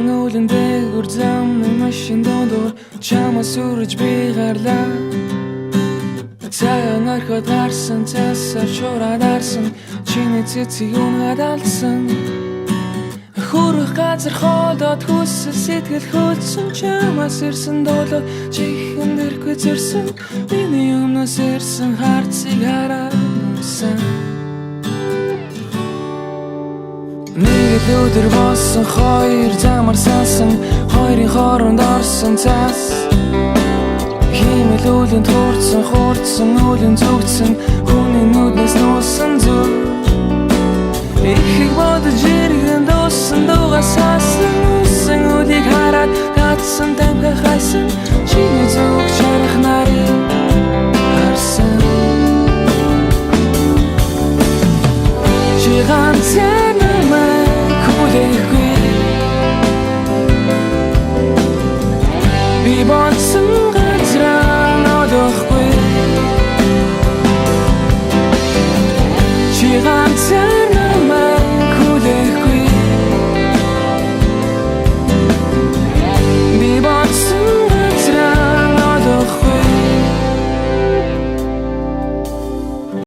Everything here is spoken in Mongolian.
Хуучин үүлэн дээгүр замны машин дондор чамаас үрж би гарлаа. Цаян орхиод гарсан цасаар шуураад арсан чиний цэцэг унгад алсан. Хүрэх газар хоолдоод хүсэл сэтгэл хөлдсөн чамаас ирсэн доолоо чихэн дэрхгүй зэрсэн миний өмнөөс ирсэн харцыг хараад нүсэн. Нэг л өдөр болсон хоёр замар саасан хоёрын хооронд орсон цаас. Химэл үүлэнд хуурдсан үүлэн зүгтсэн хүний нүднээс нуусан зүг. Ихийг бодож иргэн дуусан дугасаасан үсэн үлийг хараад татсан тамхи хайсан чиний зүг чарах нарыг харсан. Чи ганцаар намайг хүлээхгүй би болсон